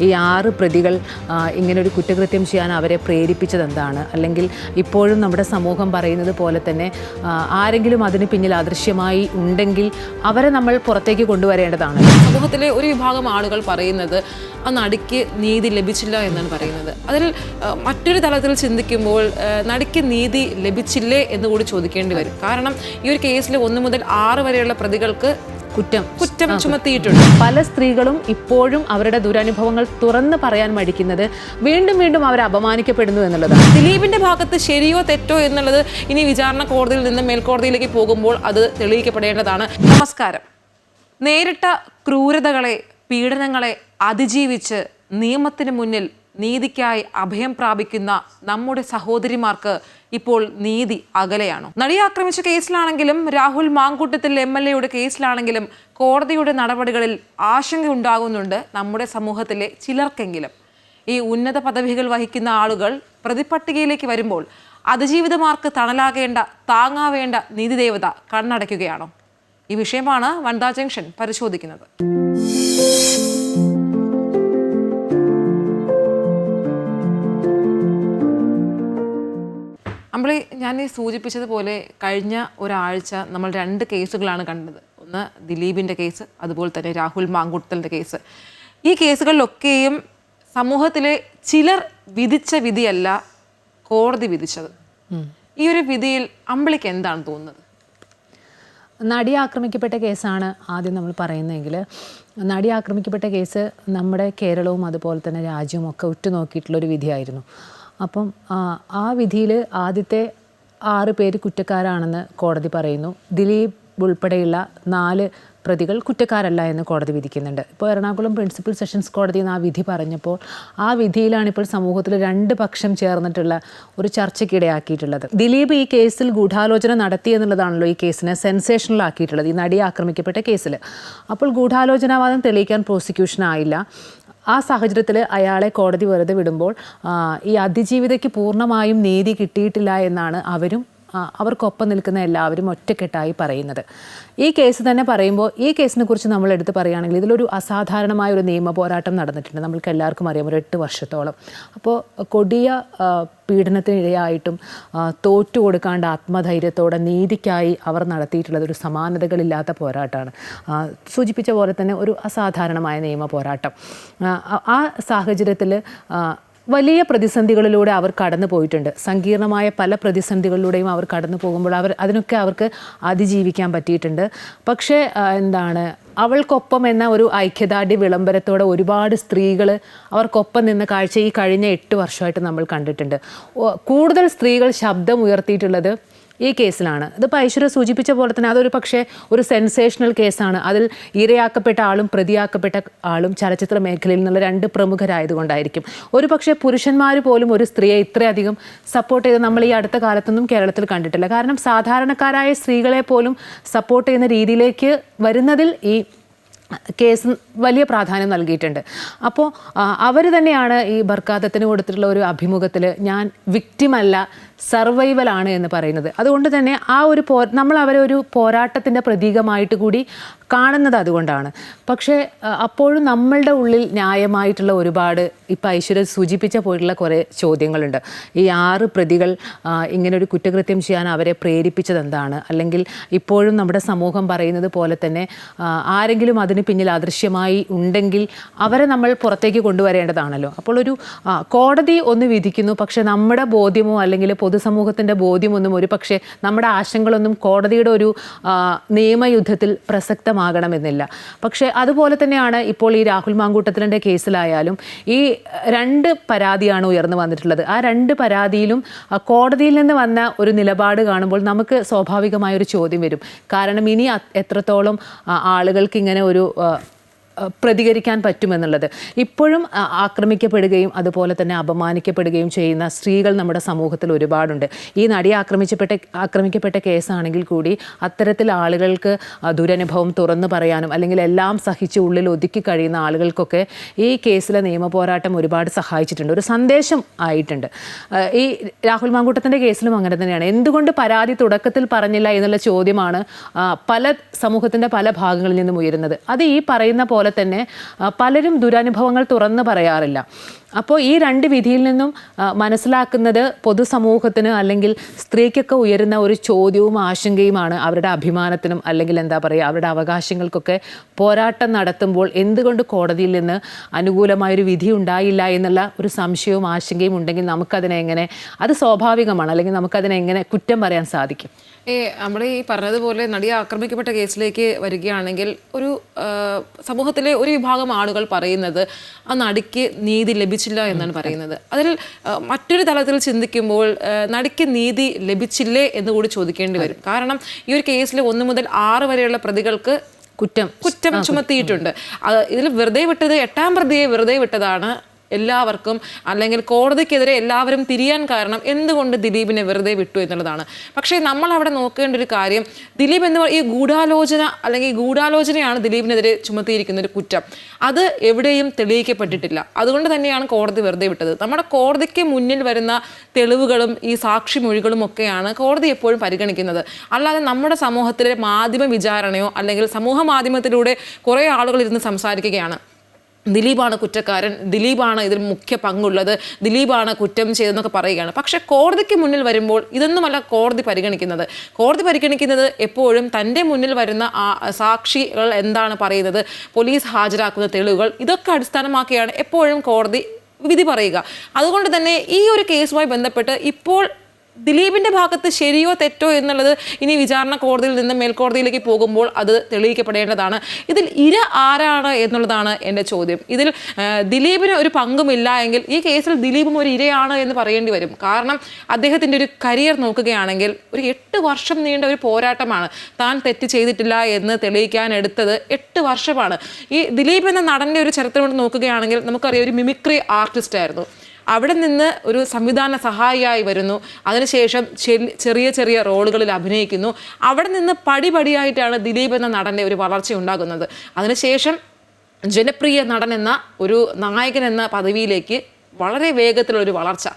ഈ 6 പ്രതികൾ ഇങ്ങനൊരു കുറ്റകൃത്യം ചെയ്യാൻ അവരെ പ്രേരിപ്പിച്ചത് എന്താണ്? അല്ലെങ്കിൽ ഇപ്പോഴും നമ്മുടെ സമൂഹം പറയുന്നത് പോലെ തന്നെ ആരെങ്കിലും അതിന് പിന്നിൽ അദൃശ്യമായി ഉണ്ടെങ്കിൽ അവരെ നമ്മൾ പുറത്തേക്ക് കൊണ്ടുവരേണ്ടതാണ്. സമൂഹത്തിലെ ഒരു വിഭാഗം ആളുകൾ പറയുന്നത് ആ നടിക്ക് നീതി ലഭിച്ചില്ല എന്നാണ് പറയുന്നത്. അതിൽ മറ്റൊരു തലത്തിൽ ചിന്തിക്കുമ്പോൾ നടിക്ക് നീതി ലഭിച്ചില്ലേ എന്ന് കൂടി ചോദിക്കേണ്ടി വരും. കാരണം ഈ ഒരു കേസിൽ 1 മുതൽ 6 വരെയുള്ള പ്രതികൾക്ക് കുറ്റം ചുമത്തിയിട്ടുണ്ട്. പല സ്ത്രീകളും ഇപ്പോഴും അവരുടെ ദുരനുഭവങ്ങൾ തുറന്ന് പറയാൻ മടിക്കുന്നത് വീണ്ടും അവർ അപമാനിക്കപ്പെടുന്നു എന്നുള്ളതാണ്. ദിലീപിന്റെ ഭാഗത്ത് ശരിയോ തെറ്റോ എന്നുള്ളത് ഇനി വിചാരണ കോടതിയിൽ നിന്ന് മേൽക്കോടതിയിലേക്ക് പോകുമ്പോൾ അത് തെളിയിക്കപ്പെടേണ്ടതാണ്. നമസ്കാരം. നേരിട്ട ക്രൂരതകളെ, പീഡനങ്ങളെ അതിജീവിച്ച് നിയമത്തിന് മുന്നിൽ നീതിക്കായി അഭയം പ്രാപിക്കുന്ന നമ്മുടെ സഹോദരിമാർക്ക് ഇപ്പോൾ നീതി അകലെയാണോ? നടിയെ ആക്രമിച്ച കേസിലാണെങ്കിലും രാഹുൽ മാങ്കൂട്ടത്തിൽ MLA കേസിലാണെങ്കിലും കോടതിയുടെ നടപടികളിൽ ആശങ്കയുണ്ടാകുന്നുണ്ട് നമ്മുടെ സമൂഹത്തിലെ ചിലർക്കെങ്കിലും. ഈ ഉന്നത പദവികൾ വഹിക്കുന്ന ആളുകൾ പ്രതിപട്ടികയിലേക്ക് വരുമ്പോൾ അതിജീവിതമാർക്ക് തണലാകേണ്ട, താങ്ങാവേണ്ട നീതിദേവത കണ്ണടയ്ക്കുകയാണോ? ഈ വിഷയമാണ് വനിതാ ജംഗ്ഷൻ പരിശോധിക്കുന്നത്. അമ്പളി, ഞാൻ ഈ സൂചിപ്പിച്ചതുപോലെ കഴിഞ്ഞ ഒരാഴ്ച നമ്മൾ 2 കേസുകളാണ് കണ്ടത്. ഒന്ന് ദിലീപിൻ്റെ കേസ്, അതുപോലെ തന്നെ രാഹുൽ മാങ്കൂട്ടലിൻ്റെ കേസ്. ഈ കേസുകളിലൊക്കെയും സമൂഹത്തിലെ ചിലർ വിധിച്ച വിധിയല്ല കോടതി വിധിച്ചത്. ഈ ഒരു വിധിയിൽ അമ്പളിക്ക് എന്താണ് തോന്നുന്നത്? നടി ആക്രമിക്കപ്പെട്ട കേസാണ് ആദ്യം നമ്മൾ പറയുന്നതെങ്കിൽ, നടി ആക്രമിക്കപ്പെട്ട കേസ് നമ്മുടെ കേരളവും അതുപോലെ തന്നെ രാജ്യവും ഒക്കെ ഉറ്റുനോക്കിയിട്ടുള്ളൊരു വിധിയായിരുന്നു. അപ്പം ആ വിധിയിൽ ആദ്യത്തെ 6 പേര് കുറ്റക്കാരാണെന്ന് കോടതി പറയുന്നു. ദിലീപ് ഉൾപ്പെടെയുള്ള 4 പ്രതികൾ കുറ്റക്കാരല്ല എന്ന് കോടതി വിധിക്കുന്നുണ്ട്. ഇപ്പോൾ എറണാകുളം പ്രിൻസിപ്പൽ സെഷൻസ് കോടതി ആ വിധി പറഞ്ഞപ്പോൾ ആ വിധിയിലാണ് ഇപ്പോൾ സമൂഹത്തിൽ 2 പക്ഷം ചേർന്നിട്ടുള്ള ഒരു ചർച്ചയ്ക്കിടയാക്കിയിട്ടുള്ളത്. ദിലീപ് ഈ കേസിൽ ഗൂഢാലോചന നടത്തി എന്നുള്ളതാണല്ലോ ഈ കേസിനെ സെൻസേഷണൽ ആക്കിയിട്ടുള്ളത്, ഈ നടിയെ ആക്രമിക്കപ്പെട്ട കേസിൽ. അപ്പോൾ ഗൂഢാലോചനാവാദം തെളിയിക്കാൻ പ്രോസിക്യൂഷനായില്ല. ആ സാഹചര്യത്തിൽ അയാളെ കോടതി വെറുതെ വിടുമ്പോൾ ഈ അതിജീവിതയ്ക്ക് പൂർണ്ണമായും നീതി കിട്ടിയിട്ടില്ല എന്നാണ് അവർക്കൊപ്പം നിൽക്കുന്ന എല്ലാവരും ഒറ്റക്കെട്ടായി പറയുന്നത്. ഈ കേസ് തന്നെ പറയുമ്പോൾ ഈ കേസിനെ കുറിച്ച് നമ്മൾ എടുത്ത് പറയുകയാണെങ്കിൽ ഇതിലൊരു അസാധാരണമായ ഒരു നിയമ പോരാട്ടം നടന്നിട്ടുണ്ട്. നമ്മൾക്ക് എല്ലാവർക്കും അറിയാം, ഒരു 8 വർഷത്തോളം. അപ്പോൾ കൊടിയ പീഡനത്തിനിരയായിട്ടും തോറ്റു കൊടുക്കാണ്ട് ആത്മധൈര്യത്തോടെ നീതിക്കായി അവർ നടത്തിയിട്ടുള്ളത് ഒരു സമാനതകളില്ലാത്ത പോരാട്ടമാണ്. സൂചിപ്പിച്ച പോലെ തന്നെ ഒരു അസാധാരണമായ നിയമ പോരാട്ടം. ആ സാഹചര്യത്തിൽ വലിയ പ്രതിസന്ധികളിലൂടെ അവർ കടന്നു പോയിട്ടുണ്ട്. സങ്കീർണമായ പല പ്രതിസന്ധികളിലൂടെയും അവർ കടന്നു പോകുമ്പോൾ അതിനൊക്കെ അവർക്ക് അതിജീവിക്കാൻ പറ്റിയിട്ടുണ്ട്. പക്ഷേ അവൾക്കൊപ്പം എന്ന ഒരു ഐക്യദാർഢ്യ വിളംബരത്തോടെ ഒരുപാട് സ്ത്രീകൾ അവർക്കൊപ്പം നിന്ന കാഴ്ച ഈ കഴിഞ്ഞ 8 വർഷമായിട്ട് നമ്മൾ കണ്ടിട്ടുണ്ട്. കൂടുതൽ സ്ത്രീകൾ ശബ്ദം ഉയർത്തിയിട്ടുള്ളത് ഈ കേസിലാണ്. ഇതിപ്പോൾ ഐശ്വര്യ സൂചിപ്പിച്ച പോലെ തന്നെ അതൊരു പക്ഷേ ഒരു സെൻസേഷണൽ കേസാണ്. അതിൽ ഇരയാക്കപ്പെട്ട ആളും പ്രതിയാക്കപ്പെട്ട ആളും ചലച്ചിത്ര മേഖലയിൽ നിന്നുള്ള 2 പ്രമുഖരായതുകൊണ്ടായിരിക്കും. ഒരു പക്ഷേ പുരുഷന്മാർ പോലും ഒരു സ്ത്രീയെ ഇത്രയധികം സപ്പോർട്ട് ചെയ്ത് നമ്മൾ ഈ അടുത്ത കാലത്തൊന്നും കേരളത്തിൽ കണ്ടിട്ടില്ല. കാരണം സാധാരണക്കാരായ സ്ത്രീകളെ പോലും സപ്പോർട്ട് ചെയ്യുന്ന രീതിയിലേക്ക് വരുന്നതിൽ ഈ കേസ് വലിയ പ്രാധാന്യം നൽകിയിട്ടുണ്ട്. അപ്പോൾ അവർ തന്നെയാണ് ഈ ബർക്കാദത്തിന് കൊടുത്തിട്ടുള്ള ഒരു അഭിമുഖത്തിൽ ഞാൻ വിക്റ്റിമല്ല, സർവൈവലാണ് എന്ന് പറയുന്നത്. അതുകൊണ്ട് തന്നെ നമ്മൾ അവരെ ഒരു പോരാട്ടത്തിൻ്റെ പ്രതീകമായിട്ട് കൂടി കാണുന്നത് അതുകൊണ്ടാണ്. പക്ഷേ അപ്പോഴും നമ്മളുടെ ഉള്ളിൽ ന്യായമായിട്ടുള്ള ഒരുപാട് ഇപ്പം ഐശ്വര്യ സൂചിപ്പിച്ച പോയിട്ടുള്ള കുറേ ചോദ്യങ്ങളുണ്ട്. ഈ 6 പ്രതികൾ ഇങ്ങനൊരു കുറ്റകൃത്യം ചെയ്യാൻ അവരെ പ്രേരിപ്പിച്ചത് എന്താണ്? അല്ലെങ്കിൽ ഇപ്പോഴും നമ്മുടെ സമൂഹം പറയുന്നത് പോലെ തന്നെ ആരെങ്കിലും അതിന് പിന്നിൽ അദൃശ്യമായി ഉണ്ടെങ്കിൽ അവരെ നമ്മൾ പുറത്തേക്ക് കൊണ്ടുവരേണ്ടതാണല്ലോ. അപ്പോൾ കോടതി ഒന്ന് വിധിക്കുന്നു, പക്ഷെ നമ്മുടെ ബോധ്യമോ അല്ലെങ്കിൽ പൊതുസമൂഹത്തിൻ്റെ ബോധ്യമൊന്നും ഒരു പക്ഷേ നമ്മുടെ ആശങ്കകളൊന്നും കോടതിയുടെ ഒരു നിയമയുദ്ധത്തിൽ പ്രസക്തമാകണമെന്നില്ല. പക്ഷേ അതുപോലെ തന്നെയാണ് ഇപ്പോൾ ഈ രാഹുൽ മാങ്കൂട്ടത്തിലിൻ്റെ കേസിലായാലും ഈ 2 പരാതിയാണ് ഉയർന്നു വന്നിട്ടുള്ളത്. ആ 2 പരാതിയിലും കോടതിയിൽ നിന്ന് വന്ന ഒരു നിലപാട് കാണുമ്പോൾ നമുക്ക് സ്വാഭാവികമായൊരു ചോദ്യം വരും. കാരണം ഇനി എത്രത്തോളം ആളുകൾക്ക് ഇങ്ങനെ ഒരു പ്രതികരിക്കാൻ പറ്റുമെന്നുള്ളത്. ഇപ്പോഴും ആക്രമിക്കപ്പെടുകയും അതുപോലെ തന്നെ അപമാനിക്കപ്പെടുകയും ചെയ്യുന്ന സ്ത്രീകൾ നമ്മുടെ സമൂഹത്തിൽ ഒരുപാടുണ്ട്. ഈ നടി ആക്രമിക്കപ്പെട്ട കേസാണെങ്കിൽ കൂടി അത്തരത്തിൽ ആളുകൾക്ക് ദുരനുഭവം തുറന്നു പറയാനും അല്ലെങ്കിൽ എല്ലാം സഹിച്ച് ഉള്ളിൽ ഒതുക്കി കഴിയുന്ന ആളുകൾക്കൊക്കെ ഈ കേസിലെ നിയമ പോരാട്ടം ഒരുപാട് സഹായിച്ചിട്ടുണ്ട്, ഒരു സന്ദേശം ആയിട്ടുണ്ട്. ഈ രാഹുൽ മാങ്കൂട്ടത്തിൻ്റെ കേസിലും അങ്ങനെ തന്നെയാണ്. എന്തുകൊണ്ട് പരാതി തുടക്കത്തിൽ പറഞ്ഞില്ല എന്നുള്ള ചോദ്യമാണ് സമൂഹത്തിൻ്റെ പല ഭാഗങ്ങളിൽ നിന്നും ഉയരുന്നത്. അത് ഈ പറയുന്ന പോലെ പോലെ തന്നെ പലരും ദുരനുഭവങ്ങൾ തുറന്നു പറയാറില്ല. അപ്പോൾ ഈ രണ്ട് വിധിയിൽ നിന്നും മനസ്സിലാക്കുന്നത് പൊതുസമൂഹത്തിന് അല്ലെങ്കിൽ സ്ത്രീക്കൊക്കെ ഉയരുന്ന ഒരു ചോദ്യവും ആശങ്കയുമാണ് അവരുടെ അഭിമാനത്തിനും അല്ലെങ്കിൽ എന്താ പറയുക അവരുടെ അവകാശങ്ങൾക്കൊക്കെ പോരാട്ടം നടത്തുമ്പോൾ എന്തുകൊണ്ട് കോടതിയിൽ നിന്ന് അനുകൂലമായൊരു വിധി ഉണ്ടായില്ല എന്നുള്ള ഒരു സംശയവും ആശങ്കയും ഉണ്ടെങ്കിൽ നമുക്കതിനെ എങ്ങനെ, അത് സ്വാഭാവികമാണ്, അല്ലെങ്കിൽ നമുക്കതിനെ എങ്ങനെ കുറ്റം പറയാൻ സാധിക്കും? നമ്മൾ ഈ പറഞ്ഞതുപോലെ നടിയെ ആക്രമിക്കപ്പെട്ട കേസിലേക്ക് വരികയാണെങ്കിൽ ഒരു സമൂഹത്തിലെ ഒരു വിഭാഗം ആളുകൾ പറയുന്നത് ആ നടിക്ക് നീതി ലഭിച്ചില്ല എന്നാണ് പറയുന്നത്. അതിൽ മറ്റൊരു തലത്തിൽ ചിന്തിക്കുമ്പോൾ നടിക്ക് നീതി ലഭിച്ചില്ലേ എന്ന് കൂടി ചോദിക്കേണ്ടി വരും. കാരണം ഈ ഒരു കേസിൽ 1 മുതൽ 6 വരെയുള്ള പ്രതികൾക്ക് കുറ്റം ചുമത്തിയിട്ടുണ്ട്. ഇതിൽ വെറുതെ വിട്ടത് 8ാം പ്രതിയെ വെറുതെ വിട്ടതാണ് എല്ലാവർക്കും, അല്ലെങ്കിൽ കോടതിക്കെതിരെ എല്ലാവരും തിരിയാൻ കാരണം എന്തുകൊണ്ട് ദിലീപിനെ വെറുതെ വിട്ടു എന്നുള്ളതാണ്. പക്ഷേ നമ്മൾ അവിടെ നോക്കേണ്ട ഒരു കാര്യം, ദിലീപ് എന്ന് ഈ ഗൂഢാലോചന അല്ലെങ്കിൽ ഗൂഢാലോചനയാണ് ദിലീപിനെതിരെ ചുമത്തിയിരിക്കുന്ന ഒരു കുറ്റം. അത് എവിടെയും തെളിയിക്കപ്പെട്ടിട്ടില്ല. അതുകൊണ്ട് തന്നെയാണ് കോടതി വെറുതെ വിട്ടത്. നമ്മുടെ കോടതിക്ക് മുന്നിൽ വരുന്ന തെളിവുകളും ഈ സാക്ഷിമൊഴികളും ഒക്കെയാണ് കോടതി എപ്പോഴും പരിഗണിക്കുന്നത്. അല്ലാതെ നമ്മുടെ സമൂഹത്തിലെ മാധ്യമ വിചാരണയോ അല്ലെങ്കിൽ സമൂഹ മാധ്യമത്തിലൂടെ കുറേ ആളുകൾ ഇരുന്ന് സംസാരിക്കുകയാണ്, ദിലീപാണ് കുറ്റക്കാരൻ, ദിലീപാണ് ഇതിൽ മുഖ്യ പങ്കുള്ളത്, ദിലീപാണ് കുറ്റം ചെയ്തതെന്നൊക്കെ പറയുകയാണ്. പക്ഷേ കോടതിക്ക് മുന്നിൽ വരുമ്പോൾ ഇതൊന്നുമല്ല കോടതി പരിഗണിക്കുന്നത്. കോടതി പരിഗണിക്കുന്നത് എപ്പോഴും തൻ്റെ മുന്നിൽ വരുന്ന സാക്ഷികൾ എന്താണ് പറയുന്നത്, പോലീസ് ഹാജരാക്കുന്ന തെളിവുകൾ, ഇതൊക്കെ അടിസ്ഥാനമാക്കിയാണ് എപ്പോഴും കോടതി വിധി പറയുക. അതുകൊണ്ട് തന്നെ ഈ ഒരു കേസുമായി ബന്ധപ്പെട്ട് ഇപ്പോൾ ദിലീപിൻ്റെ ഭാഗത്ത് ശരിയോ തെറ്റോ എന്നുള്ളത് ഇനി വിചാരണ കോടതിയിൽ നിന്ന് മേൽക്കോടതിയിലേക്ക് പോകുമ്പോൾ അത് തെളിയിക്കപ്പെടേണ്ടതാണ്. ഇതിൽ ഇര ആരാണ് എന്നുള്ളതാണ് എൻ്റെ ചോദ്യം. ഇതിൽ ദിലീപിന് ഒരു പങ്കുമില്ല എങ്കിൽ ഈ കേസിൽ ദിലീപും ഒരു ഇരയാണ് എന്ന് പറയേണ്ടി വരും. കാരണം അദ്ദേഹത്തിൻ്റെ ഒരു കരിയർ നോക്കുകയാണെങ്കിൽ ഒരു 8 വർഷം നീണ്ട ഒരു പോരാട്ടമാണ്. താൻ തെറ്റ് ചെയ്തിട്ടില്ല എന്ന് തെളിയിക്കാൻ എടുത്തത് 8 വർഷമാണ്. ഈ ദിലീപ് എന്ന നടൻ്റെ ഒരു ചരിത്രം കൊണ്ട് നോക്കുകയാണെങ്കിൽ നമുക്കറിയാം, ഒരു മിമിക്രി ആർട്ടിസ്റ്റ് ആയിരുന്നു. അവിടെ നിന്ന് ഒരു സംവിധാന സഹായിയായി വരുന്നു, അതിനുശേഷം ചെറിയ ചെറിയ റോളുകളിൽ അഭിനയിക്കുന്നു. അവിടെ നിന്ന് പടിപടിയായിട്ടാണ് ദിലീപ് എന്ന നടൻ്റെ ഒരു വളർച്ച ഉണ്ടാകുന്നത്. അതിനുശേഷം ജനപ്രിയ നടൻ എന്ന ഒരു നായകൻ എന്ന പദവിയിലേക്ക് വളരെ വേഗത്തിലൊരു വളർച്ച.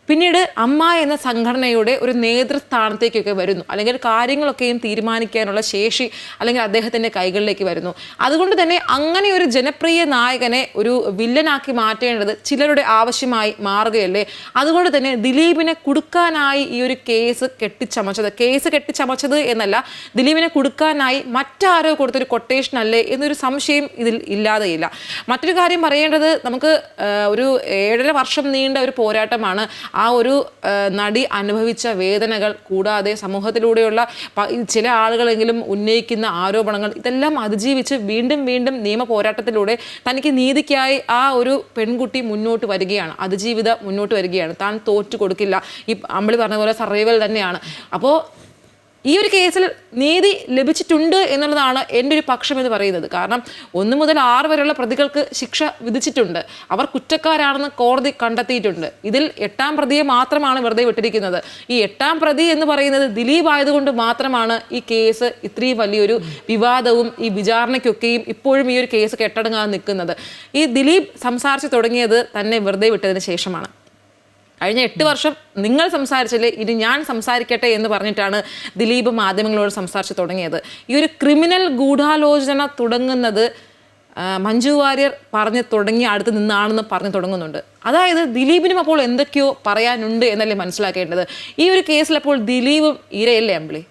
പിന്നീട് അമ്മ എന്ന സംഘടനയുടെ ഒരു നേതൃസ്ഥാനത്തേക്കൊക്കെ വരുന്നു, അല്ലെങ്കിൽ കാര്യങ്ങളൊക്കെയും തീരുമാനിക്കാനുള്ള ശേഷി അല്ലെങ്കിൽ അദ്ദേഹത്തിൻ്റെ കൈകളിലേക്ക് വരുന്നു. അതുകൊണ്ട് തന്നെ അങ്ങനെ ഒരു ജനപ്രിയ നായകനെ ഒരു വില്ലനാക്കി മാറ്റേണ്ടത് ചിലരുടെ ആവശ്യമായി മാറുകയല്ലേ. അതുകൊണ്ട് തന്നെ ദിലീപിനെ കുടുക്കാനായി ഈ ഒരു കേസ് കെട്ടിച്ചമച്ചത് എന്നല്ല, ദിലീപിനെ കുടുക്കാനായി മറ്റാരോ കൊടുത്തൊരു കൊട്ടേഷൻ അല്ലേ എന്നൊരു സംശയം ഇതിൽ ഇല്ലാതെയില്ല. മറ്റൊരു കാര്യം പറയേണ്ടത്, നമുക്ക് ഒരു 7.5 വർഷം നീണ്ട ഒരു പോരാട്ടമാണ്. ആ ഒരു നടി അനുഭവിച്ച വേദനകൾ കൂടാതെ സമൂഹത്തിലൂടെയുള്ള ചില ആളുകളെങ്കിലും ഉന്നയിക്കുന്ന ആരോപണങ്ങൾ, ഇതെല്ലാം അതിജീവിച്ച് വീണ്ടും വീണ്ടും നിയമ പോരാട്ടത്തിലൂടെ തനിക്ക് നീതിക്കായി ആ ഒരു പെൺകുട്ടി മുന്നോട്ട് വരികയാണ്, അതിജീവിത മുന്നോട്ട് വരികയാണ്. താൻ തോറ്റു കൊടുക്കില്ല. ഈ അമ്പിളി പറഞ്ഞ പോലെ സർവൈവൽ തന്നെയാണ്. അപ്പോൾ ഈ ഒരു കേസിൽ നീതി ലഭിച്ചിട്ടുണ്ട് എന്നുള്ളതാണ് എൻ്റെ ഒരു പക്ഷം എന്ന് പറയുന്നത്. കാരണം 1 മുതൽ 6 വരെയുള്ള പ്രതികൾക്ക് ശിക്ഷ വിധിച്ചിട്ടുണ്ട്. അവർ കുറ്റക്കാരാണെന്ന് കോടതി കണ്ടെത്തിയിട്ടുണ്ട്. ഇതിൽ 8ാം പ്രതിയെ മാത്രമാണ് വെറുതെ വിട്ടിരിക്കുന്നത്. ഈ 8ാം പ്രതി എന്ന് പറയുന്നത് ദിലീപ് ആയതുകൊണ്ട് മാത്രമാണ് ഈ കേസ് ഇത്രയും വലിയൊരു വിവാദവും ഈ വിചാരണയ്ക്കൊക്കെയും ഇപ്പോഴും ഈ ഒരു കേസ് കെട്ടടങ്ങാതെ നിൽക്കുന്നത്. ഈ ദിലീപ് സംസാരിച്ച് തുടങ്ങിയത് തന്നെ വെറുതെ വിട്ടതിന് ശേഷമാണ്. കഴിഞ്ഞ 8 വർഷം നിങ്ങൾ സംസാരിച്ചില്ലേ, ഇനി ഞാൻ സംസാരിക്കട്ടെ എന്ന് പറഞ്ഞിട്ടാണ് ദിലീപ് മാധ്യമങ്ങളോട് സംസാരിച്ച് തുടങ്ങിയത്. ഈ ഒരു ക്രിമിനൽ ഗൂഢാലോചന തുടങ്ങുന്നത് മഞ്ജു വാര്യർ പറഞ്ഞു തുടങ്ങി അടുത്ത് നിന്നാണെന്ന് പറഞ്ഞു തുടങ്ങുന്നുണ്ട്. അതായത് ദിലീപിനും അപ്പോൾ എന്തൊക്കെയോ പറയാനുണ്ട് എന്നല്ലേ മനസ്സിലാക്കേണ്ടത്. ഈ ഒരു കേസിൽ അപ്പോൾ ദിലീപും ഇരയല്ലേ അമ്പിളി?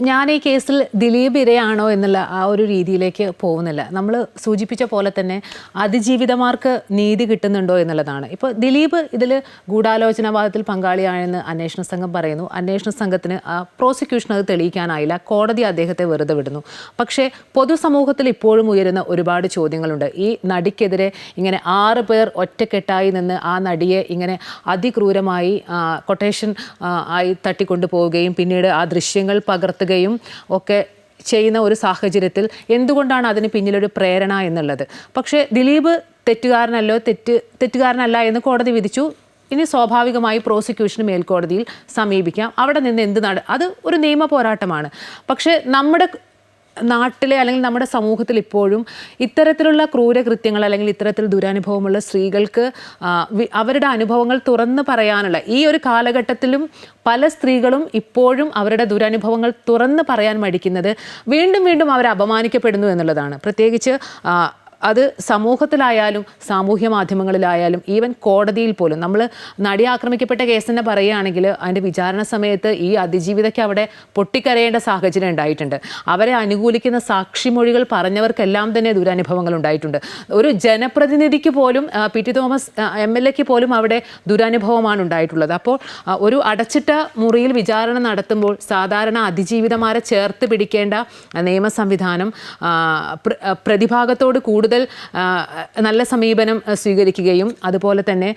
ഞാൻ ഈ കേസിൽ ദിലീപ് ഇരയാണോ എന്നുള്ള ആ ഒരു രീതിയിലേക്ക് പോകുന്നില്ല. നമ്മൾ സൂചിപ്പിച്ച പോലെ തന്നെ അതിജീവിതമാർക്ക് നീതി കിട്ടുന്നുണ്ടോ എന്നുള്ളതാണ്. ഇപ്പോൾ ദിലീപ് ഇതിൽ ഗൂഢാലോചനാവാദത്തിൽ പങ്കാളിയാണെന്ന് അന്വേഷണ സംഘം പറയുന്നു. അന്വേഷണ സംഘത്തിന് പ്രോസിക്യൂഷൻ അത് തെളിയിക്കാനായില്ല, കോടതി അദ്ദേഹത്തെ വെറുതെ വിടുന്നു. പക്ഷേ പൊതുസമൂഹത്തിൽ ഇപ്പോഴും ഉയരുന്ന ഒരുപാട് ചോദ്യങ്ങളുണ്ട്. ഈ നടിക്കെതിരെ ഇങ്ങനെ 6 പേർ ഒറ്റക്കെട്ടായി നിന്ന് ആ നടിയെ ഇങ്ങനെ അതിക്രൂരമായി കൊട്ടേഷൻ ആയി തട്ടിക്കൊണ്ടു പോവുകയും പിന്നീട് ആ ദൃശ്യങ്ങൾ പകർത്തുകയും ഒക്കെ ചെയ്യുന്ന ഒരു സാഹചര്യത്തിൽ എന്തുകൊണ്ടാണ് അതിന് പിന്നിലൊരു പ്രേരണ എന്നുള്ളത്. പക്ഷേ ദിലീപ് തെറ്റുകാരനല്ല എന്ന് കോടതി വിധിച്ചു. ഇനി സ്വാഭാവികമായി പ്രോസിക്യൂഷന് മേൽക്കോടതിയിൽ സമീപിക്കാം. അവിടെ നിന്ന് അത് ഒരു നിയമ പോരാട്ടമാണ്. പക്ഷേ നമ്മുടെ നാട്ടിലെ അല്ലെങ്കിൽ നമ്മുടെ സമൂഹത്തിൽ ഇപ്പോഴും ഇത്തരത്തിലുള്ള ക്രൂരകൃത്യങ്ങൾ അല്ലെങ്കിൽ ഇത്തരത്തിൽ ദുരനുഭവമുള്ള സ്ത്രീകൾക്ക് അവരുടെ അനുഭവങ്ങൾ തുറന്നു പറയാനുള്ള ഈ ഒരു കാലഘട്ടത്തിലും പല സ്ത്രീകളും ഇപ്പോഴും അവരുടെ ദുരനുഭവങ്ങൾ തുറന്നു പറയാൻ മടിക്കുന്നത് വീണ്ടും വീണ്ടും അവർ അപമാനിക്കപ്പെടുന്നു എന്നുള്ളതാണ്. പ്രത്യേകിച്ച് അത് സമൂഹത്തിലായാലും സാമൂഹ്യ മാധ്യമങ്ങളിലായാലും ഈവൻ കോടതിയിൽ പോലും നമ്മൾ നടി ആക്രമിക്കപ്പെട്ട കേസ് തന്നെ പറയുകയാണെങ്കിൽ അതിൻ്റെ വിചാരണ സമയത്ത് ഈ അതിജീവിതയ്ക്ക് അവിടെ പൊട്ടിക്കരയേണ്ട സാഹചര്യം ഉണ്ടായിട്ടുണ്ട്. അവരെ അനുകൂലിക്കുന്ന സാക്ഷിമൊഴികൾ പറഞ്ഞവർക്കെല്ലാം തന്നെ ദുരനുഭവങ്ങൾ ഉണ്ടായിട്ടുണ്ട്. ഒരു ജനപ്രതിനിധിക്ക് പോലും പി ടി തോമസ് MLA പോലും അവിടെ ദുരനുഭവമാണ് ഉണ്ടായിട്ടുള്ളത്. അപ്പോൾ ഒരു അടച്ചിട്ട മുറിയിൽ വിചാരണ നടത്തുമ്പോൾ സാധാരണ അതിജീവിതമാരെ ചേർത്ത് പിടിക്കേണ്ട നിയമ സംവിധാനം പ്രതിഭാഗത്തോട് കൂടുതൽ നല്ല സമീപനം സ്വീകരിക്കുകയും അതുപോലെ തന്നെ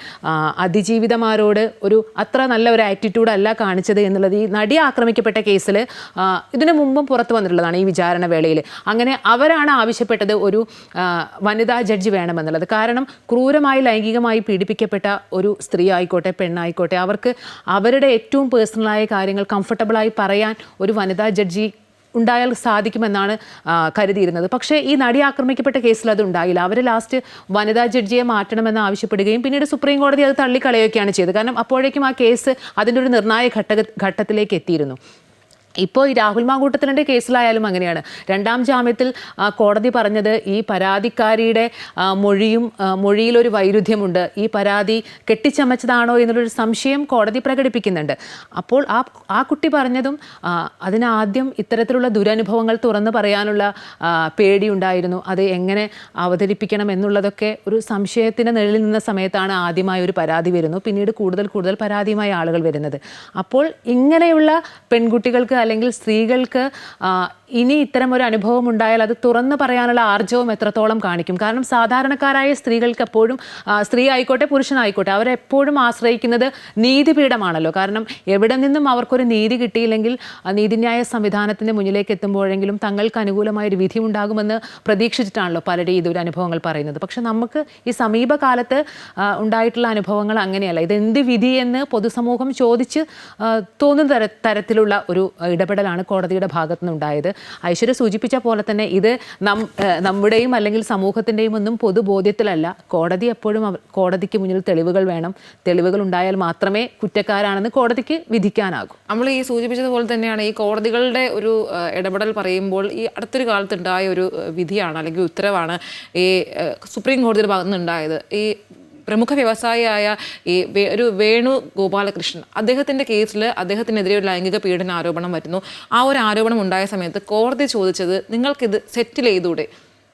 അതിജീവിതമാരോട് ഒരു അത്ര നല്ല ഒരു ആറ്റിറ്റ്യൂഡ് അല്ല കാണിച്ചത് എന്നുള്ളത് ഈ നടി ആക്രമിക്കപ്പെട്ട കേസിൽ ഇതിനു മുമ്പും പുറത്തു വന്നിട്ടുള്ളതാണ്. ഈ വിചാരണ വേളയിൽ അങ്ങനെ അവരാണ് ആവശ്യപ്പെട്ടത് ഒരു വനിതാ ജഡ്ജി വേണമെന്നുള്ളത്. കാരണം ക്രൂരമായി ലൈംഗികമായി പീഡിപ്പിക്കപ്പെട്ട ഒരു സ്ത്രീ ആയിക്കോട്ടെ പെണ്ണായിക്കോട്ടെ അവർക്ക് അവരുടെ ഏറ്റവും പേഴ്സണലായ കാര്യങ്ങൾ കംഫർട്ടബിളായി പറയാൻ ഒരു വനിതാ ജഡ്ജി ഉണ്ടായാൽ സാധിക്കുമെന്നാണ് കരുതിയിരുന്നത്. പക്ഷേ ഈ നടി ആക്രമിക്കപ്പെട്ട കേസിൽ അത് ഉണ്ടായില്ല. അവർ ലാസ്റ്റ് വനിതാ ജഡ്ജിയെ മാറ്റണമെന്ന് ആവശ്യപ്പെടുകയും പിന്നീട് സുപ്രീം കോടതി അത് തള്ളിക്കളയുകയാണ് ചെയ്തത്. കാരണം അപ്പോഴേക്കും ആ കേസ് അതിൻ്റെ ഒരു നിർണായക ഘട്ടത്തിലേക്ക് എത്തിയിരുന്നു. ഇപ്പോൾ ഈ രാഹുൽ മാങ്കൂട്ടത്തിലിൻ്റെ കേസിലായാലും അങ്ങനെയാണ്. രണ്ടാം ജാമ്യത്തിൽ കോടതി പറഞ്ഞത് ഈ പരാതിക്കാരിയുടെ മൊഴിയിലൊരു വൈരുദ്ധ്യമുണ്ട്, ഈ പരാതി കെട്ടിച്ചമച്ചതാണോ എന്നുള്ളൊരു സംശയം കോടതി പ്രകടിപ്പിക്കുന്നുണ്ട്. അപ്പോൾ ആ കുട്ടി പറഞ്ഞതും അതിനാദ്യം ഇത്തരത്തിലുള്ള ദുരനുഭവങ്ങൾ തുറന്നു പറയാനുള്ള പേടിയുണ്ടായിരുന്നു. അത് എങ്ങനെ അവതരിപ്പിക്കണം എന്നുള്ളതൊക്കെ ഒരു സംശയത്തിന് നിഴലിൽ നിന്ന സമയത്താണ് ആദ്യമായി ഒരു പരാതി വരുന്നു. പിന്നീട് കൂടുതൽ പരാതിയുമായി ആളുകൾ വരുന്നത്. അപ്പോൾ ഇങ്ങനെയുള്ള പെൺകുട്ടികൾക്ക് അല്ലെങ്കിൽ സ്ത്രീകൾക്ക് ഇനി ഇത്തരം ഒരു അനുഭവം ഉണ്ടായാൽ അത് തുറന്നു പറയാനുള്ള ആർജവം എത്രത്തോളം കാണിക്കും. കാരണം സാധാരണക്കാരായ സ്ത്രീകൾക്ക് എപ്പോഴും സ്ത്രീ ആയിക്കോട്ടെ പുരുഷനായിക്കോട്ടെ അവരെപ്പോഴും ആശ്രയിക്കുന്നത് നീതിപീഠമാണല്ലോ. കാരണം എവിടെ നിന്നും അവർക്കൊരു നീതി കിട്ടിയില്ലെങ്കിൽ നീതിന്യായ സംവിധാനത്തിൻ്റെ മുന്നിലേക്ക് എത്തുമ്പോഴെങ്കിലും തങ്ങൾക്ക് അനുകൂലമായ ഒരു വിധി ഉണ്ടാകുമെന്ന് പ്രതീക്ഷിച്ചിട്ടാണല്ലോ പലരും ഇതൊരു അനുഭവങ്ങൾ പറയുന്നത്. പക്ഷെ നമുക്ക് ഈ സമീപകാലത്ത് ഉണ്ടായിട്ടുള്ള അനുഭവങ്ങൾ അങ്ങനെയല്ല. ഇതെന്ത് വിധി എന്ന് പൊതുസമൂഹം ചോദിച്ച് തോന്നുന്ന തരത്തിലുള്ള ഒരു ഇടപെടലാണ് കോടതിയുടെ ഭാഗത്തു നിന്നുണ്ടായത്. ഐശ്വര്യ സൂചിപ്പിച്ച പോലെ തന്നെ ഇത് നമ്മുടെയും അല്ലെങ്കിൽ സമൂഹത്തിൻ്റെയും ഒന്നും പൊതുബോധ്യത്തിലല്ല. കോടതി എപ്പോഴും കോടതിക്ക് മുന്നിൽ തെളിവുകൾ വേണം. തെളിവുകൾ ഉണ്ടായാൽ മാത്രമേ കുറ്റക്കാരാണെന്ന് കോടതിക്ക് വിധിക്കാനാകൂ. നമ്മൾ ഈ സൂചിപ്പിച്ചതുപോലെ തന്നെയാണ് ഈ കോടതികളുടെ ഒരു ഇടപെടൽ പറയുമ്പോൾ ഈ അടുത്തൊരു കാലത്തുണ്ടായ ഒരു വിധിയാണ് അല്ലെങ്കിൽ ഉത്തരവാണ് ഈ സുപ്രീം കോടതിയുടെ ഭാഗത്തു നിന്നുണ്ടായത്. ഈ പ്രമുഖ വ്യവസായിയായ ഈ വേണു ഗോപാലകൃഷ്ണൻ അദ്ദേഹത്തിൻ്റെ കേസിൽ അദ്ദേഹത്തിനെതിരെ ഒരു ലൈംഗിക പീഡന ആരോപണം വരുന്നു. ആ ഒരു ആരോപണം ഉണ്ടായ സമയത്ത് കോടതി ചോദിച്ചത് നിങ്ങൾക്കിത് സെറ്റിൽ ചെയ്തൂടെ,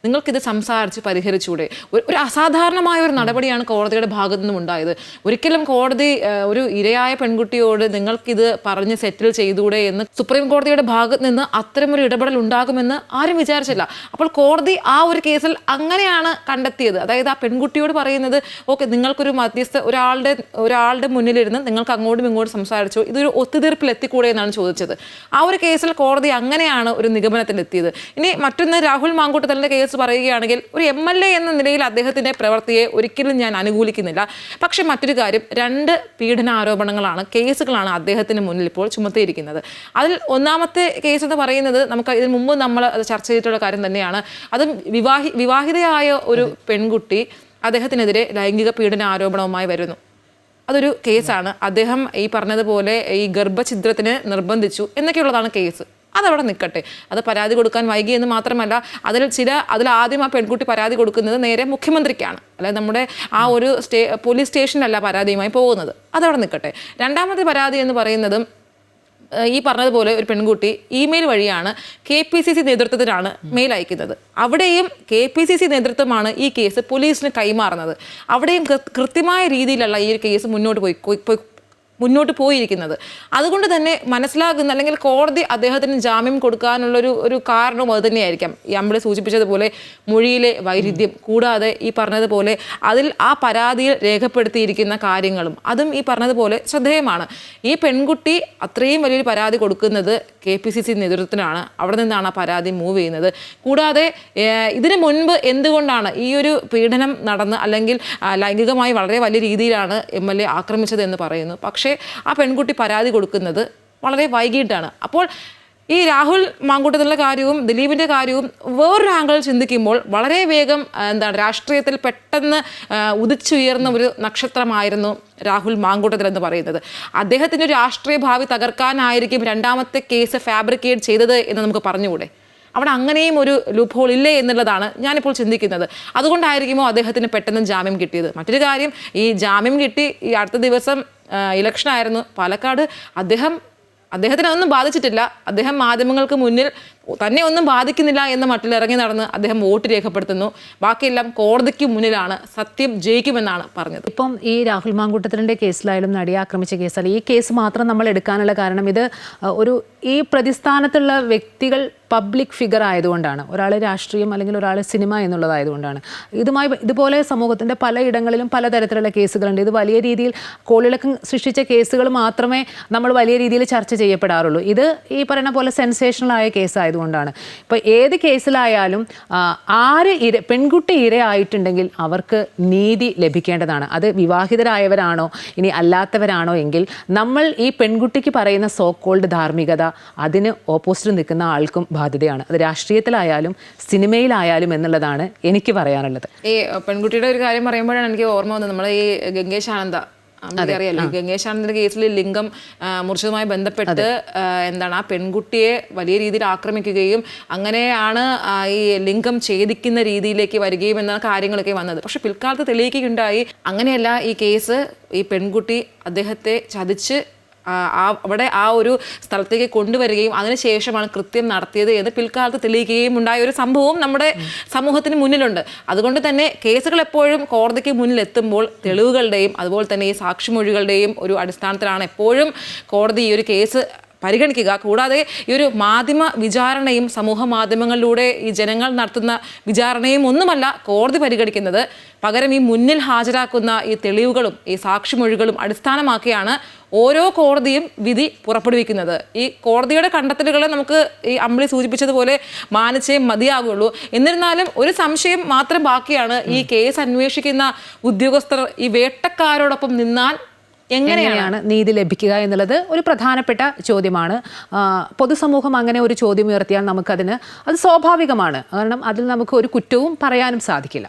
നിങ്ങൾക്കിത് സംസാരിച്ച് പരിഹരിച്ചൂടെ? ഒരു അസാധാരണമായ ഒരു നടപടിയാണ് കോടതിയുടെ ഭാഗത്തു നിന്നും ഉണ്ടായത്. ഒരിക്കലും കോടതി ഒരു ഇരയായ പെൺകുട്ടിയോട് നിങ്ങൾക്കിത് പറഞ്ഞ് സെറ്റിൽ ചെയ്തൂടെ എന്ന് സുപ്രീം കോടതിയുടെ ഭാഗത്ത് നിന്ന് അത്തരമൊരു ഇടപെടൽ ഉണ്ടാകുമെന്ന് ആരും വിചാരിച്ചില്ല. അപ്പോൾ കോടതി ആ ഒരു കേസിൽ അങ്ങനെയാണ് കണ്ടെത്തിയത്. അതായത് ആ പെൺകുട്ടിയോട് പറയുന്നത് ഓക്കെ നിങ്ങൾക്കൊരു മധ്യസ്ഥ ഒരാളുടെ മുന്നിലിരുന്ന് നിങ്ങൾക്ക് അങ്ങോട്ടും ഇങ്ങോട്ടും സംസാരിച്ചു, ഇതൊരു ഒത്തുതീർപ്പിൽ എത്തിക്കൂടെ എന്നാണ് ചോദിച്ചത്. ആ ഒരു കേസിൽ കോടതി അങ്ങനെയാണ് ഒരു നിഗമനത്തിലെത്തിയത്. ഇനി മറ്റൊന്ന് രാഹുൽ മാങ്കൂട്ടത്തലിൻ്റെ കേസ് പറയുകയാണെങ്കിൽ ഒരു MLA എന്ന നിലയിൽ അദ്ദേഹത്തിൻ്റെ പ്രവൃത്തിയെ ഒരിക്കലും ഞാൻ അനുകൂലിക്കുന്നില്ല. പക്ഷേ മറ്റൊരു കാര്യം, 2 പീഡനാരോപണങ്ങളാണ് കേസുകളാണ് അദ്ദേഹത്തിന് മുന്നിൽ ഇപ്പോൾ ചുമത്തിയിരിക്കുന്നത്. അതിൽ ഒന്നാമത്തെ കേസ് എന്ന് പറയുന്നത് നമുക്ക് ഇതിന് മുമ്പ് നമ്മൾ ചർച്ച ചെയ്തിട്ടുള്ള കാര്യം തന്നെയാണ്. അത് വിവാഹിതയായ ഒരു പെൺകുട്ടി അദ്ദേഹത്തിനെതിരെ ലൈംഗിക പീഡന ആരോപണവുമായി വരുന്നു. അതൊരു കേസാണ്. അദ്ദേഹം ഈ പറഞ്ഞതുപോലെ ഈ ഗർഭഛിദ്രത്തിന് നിർബന്ധിച്ചു എന്നൊക്കെയുള്ളതാണ് കേസ്. അതവിടെ നിൽക്കട്ടെ. അത് പരാതി കൊടുക്കാൻ വൈകി എന്ന് മാത്രമല്ല, അതിൽ ആദ്യം ആ പെൺകുട്ടി പരാതി കൊടുക്കുന്നത് നേരെ മുഖ്യമന്ത്രിക്കാണ്. അല്ലാതെ നമ്മുടെ ആ ഒരു പോലീസ് സ്റ്റേഷനിലല്ല പരാതിയുമായി പോകുന്നത്. അതവിടെ നിൽക്കട്ടെ. രണ്ടാമത്തെ പരാതി എന്ന് പറയുന്നത് ഈ പറഞ്ഞതുപോലെ ഒരു പെൺകുട്ടി ഇമെയിൽ വഴിയാണ് KPCC നേതൃത്വത്തിനാണ് മെയിൽ അയക്കുന്നത്. അവിടെയും KPCC നേതൃത്വമാണ് ഈ കേസ് പോലീസിന് കൈമാറുന്നത്. അവിടെയും കൃത്യമായ രീതിയിലല്ല ഈ ഒരു കേസ് മുന്നോട്ട് പോയിരിക്കുന്നത്. അതുകൊണ്ട് തന്നെ മനസ്സിലാകുന്ന അല്ലെങ്കിൽ കോടതി അദ്ദേഹത്തിന് ജാമ്യം കൊടുക്കാനുള്ളൊരു കാരണവും അത് തന്നെയായിരിക്കാം. ഈ നമ്മൾ സൂചിപ്പിച്ചതുപോലെ മൊഴിയിലെ വൈരുദ്ധ്യം, കൂടാതെ ഈ പറഞ്ഞതുപോലെ അതിൽ ആ പരാതിയിൽ രേഖപ്പെടുത്തിയിരിക്കുന്ന കാര്യങ്ങളും അതും ഈ പറഞ്ഞതുപോലെ ശ്രദ്ധേയമാണ്. ഈ പെൺകുട്ടി അത്രയും വലിയൊരു പരാതി കൊടുക്കുന്നത് KPCC നേതൃത്വത്തിനാണ്. അവിടെ നിന്നാണ് ആ പരാതി മൂവ് ചെയ്യുന്നത്. കൂടാതെ ഇതിനു മുൻപ് എന്തുകൊണ്ടാണ് ഈ ഒരു പീഡനം നടന്ന് അല്ലെങ്കിൽ ലൈംഗികമായി വളരെ വലിയ രീതിയിലാണ് MLA ആക്രമിച്ചത് എന്ന് പറയുന്നു. പക്ഷേ ആ പെൺകുട്ടി പരാതി കൊടുക്കുന്നത് വളരെ വൈകിട്ടാണ്. അപ്പോൾ ഈ രാഹുൽ മാങ്കൂട്ടത്തിലുള്ള കാര്യവും ദിലീപിൻ്റെ കാര്യവും വേറൊരു ആംഗിളിൽ ചിന്തിക്കുമ്പോൾ വളരെ വേഗം രാഷ്ട്രീയത്തിൽ പെട്ടെന്ന് ഉദിച്ചുയർന്ന ഒരു നക്ഷത്രമായിരുന്നു രാഹുൽ മാങ്കൂട്ടത്തിൽ എന്ന് പറയുന്നത്. അദ്ദേഹത്തിൻ്റെ രാഷ്ട്രീയ ഭാവി തകർക്കാനായിരിക്കും രണ്ടാമത്തെ കേസ് ഫാബ്രിക്കേറ്റ് ചെയ്തത് എന്ന് നമുക്ക് പറഞ്ഞുകൂടെ? അവിടെ അങ്ങനെയും ഒരു ലൂപ്പ് ഹോൾ ഇല്ലേ എന്നുള്ളതാണ് ഞാനിപ്പോൾ ചിന്തിക്കുന്നത്. അതുകൊണ്ടായിരിക്കുമോ അദ്ദേഹത്തിന് പെട്ടെന്ന് ജാമ്യം കിട്ടിയത്. മറ്റൊരു കാര്യം, ഈ ജാമ്യം കിട്ടി ഈ അടുത്ത ദിവസം ഇലക്ഷൻ ആയിരുന്നു പാലക്കാട്, അദ്ദേഹത്തിനെ ഒന്നും ബാധിച്ചിട്ടില്ല. അദ്ദേഹം മാധ്യമങ്ങൾക്ക് മുന്നിൽ തന്നെ ഒന്നും ബാധിക്കുന്നില്ല എന്ന മട്ടിൽ ഇറങ്ങി നടന്ന് അദ്ദേഹം വോട്ട് രേഖപ്പെടുത്തുന്നു. ബാക്കിയെല്ലാം കോടതിക്ക് മുന്നിലാണ്, സത്യം ജയിക്കുമെന്നാണ് പറഞ്ഞത്. ഇപ്പം ഈ രാഹുൽ മാങ്കൂട്ടത്തിലിൻ്റെ കേസിലായാലും നടിയെ ആക്രമിച്ച കേസായാലും ഈ കേസ് മാത്രം നമ്മൾ എടുക്കാനുള്ള കാരണം ഇത് ഈ പ്രതിസ്ഥാനത്തുള്ള വ്യക്തികൾ പബ്ലിക് ഫിഗർ ആയതുകൊണ്ടാണ്. ഒരാൾ രാഷ്ട്രീയം അല്ലെങ്കിൽ ഒരാൾ സിനിമ എന്നുള്ളതായതുകൊണ്ടാണ്. ഇതുപോലെ സമൂഹത്തിൻ്റെ പലയിടങ്ങളിലും പലതരത്തിലുള്ള കേസുകളുണ്ട്. ഇത് വലിയ രീതിയിൽ കോളിളക്കം സൃഷ്ടിച്ച കേസുകൾ മാത്രമേ നമ്മൾ വലിയ രീതിയിൽ ചർച്ച ചെയ്യപ്പെടാറുള്ളൂ. ഇത് ഈ പറയുന്ന പോലെ സെൻസേഷണലായ കേസായതുകൊണ്ടാണ്. ഇപ്പോൾ ഏത് കേസിലായാലും പെൺകുട്ടി ഇരയായിട്ടുണ്ടെങ്കിൽ അവർക്ക് നീതി ലഭിക്കേണ്ടതാണ്. അത് വിവാഹിതരായവരാണോ ഇനി അല്ലാത്തവരാണോ എങ്കിൽ നമ്മൾ ഈ പെൺകുട്ടിക്ക് പറയുന്ന സോ കോൾഡ് ധാർമ്മികത അതിന് ഓപ്പോസിറ്റ് നിൽക്കുന്ന ആൾക്കും ബാധ്യതയാണ്. അത് രാഷ്ട്രീയത്തിലായാലും സിനിമയിലായാലും എന്നുള്ളതാണ് എനിക്ക് പറയാനുള്ളത്. ഈ പെൺകുട്ടിയുടെ ഒരു കാര്യം പറയുമ്പോഴാണ് എനിക്ക് ഓർമ്മ വന്നത്, നമ്മളെ ഈ ഗംഗേഷ് ആനന്ദ അറിയാലോ, ഗംഗേഷ് ആനന്ദിന്റെ കേസിൽ ലിംഗം മുറിച്ചതുമായി ബന്ധപ്പെട്ട് ആ പെൺകുട്ടിയെ വലിയ രീതിയിൽ ആക്രമിക്കുകയും അങ്ങനെയാണ് ഈ ലിംഗം ഛേദിക്കുന്ന രീതിയിലേക്ക് വരികയും എന്ന കാര്യങ്ങളൊക്കെ വന്നത്. പക്ഷെ പിൽക്കാലത്ത് തെളിയിക്കുകയുണ്ടായി അങ്ങനെയല്ല, ഈ കേസ് ഈ പെൺകുട്ടി അദ്ദേഹത്തെ ചതിച്ച് അവിടെ ആ ഒരു സ്ഥലത്തേക്ക് കൊണ്ടുവരികയും അതിനുശേഷമാണ് കൃത്യം നടത്തിയത് എന്ന് പിൽക്കാലത്ത് തെളിയിക്കുകയും ഉണ്ടായ ഒരു സംഭവം നമ്മുടെ സമൂഹത്തിന് മുന്നിലുണ്ട്. അതുകൊണ്ട് തന്നെ കേസുകൾ എപ്പോഴും കോടതിക്ക് മുന്നിൽ എത്തുമ്പോൾ തെളിവുകളുടെയും അതുപോലെ തന്നെ ഈ സാക്ഷിമൊഴികളുടെയും ഒരു അടിസ്ഥാനത്തിലാണ് എപ്പോഴും കോടതി ഈ ഒരു കേസ് പരിഗണിക്കുക. കൂടാതെ ഈ ഒരു മാധ്യമ വിചാരണയും സമൂഹ മാധ്യമങ്ങളിലൂടെ ഈ ജനങ്ങൾ നടത്തുന്ന വിചാരണയും ഒന്നുമല്ല കോടതി പരിഗണിക്കുന്നത്. പകരം ഈ മുന്നിൽ ഹാജരാക്കുന്ന ഈ തെളിവുകളും ഈ സാക്ഷിമൊഴികളും അടിസ്ഥാനമാക്കിയാണ് ഓരോ കോടതിയും വിധി പുറപ്പെടുവിക്കുന്നത്. ഈ കോടതിയുടെ കണ്ടെത്തലുകളെ നമുക്ക് ഈ അമ്പിളി സൂചിപ്പിച്ചതുപോലെ മാനിച്ചേ മതിയാകുള്ളൂ. എന്നിരുന്നാലും ഒരു സംശയം മാത്രം ബാക്കിയാണ്, ഈ കേസ് അന്വേഷിക്കുന്ന ഉദ്യോഗസ്ഥർ ഈ വേട്ടക്കാരോടൊപ്പം നിന്നാൽ എങ്ങനെയാണ് നീതി ലഭിക്കുക എന്നുള്ളത് ഒരു പ്രധാനപ്പെട്ട ചോദ്യമാണ്. പൊതുസമൂഹം അങ്ങനെ ഒരു ചോദ്യം ഉയർത്തിയാൽ അത് സ്വാഭാവികമാണ്. കാരണം അതിൽ നമുക്ക് ഒരു കുറ്റവും പറയാനും സാധിക്കില്ല.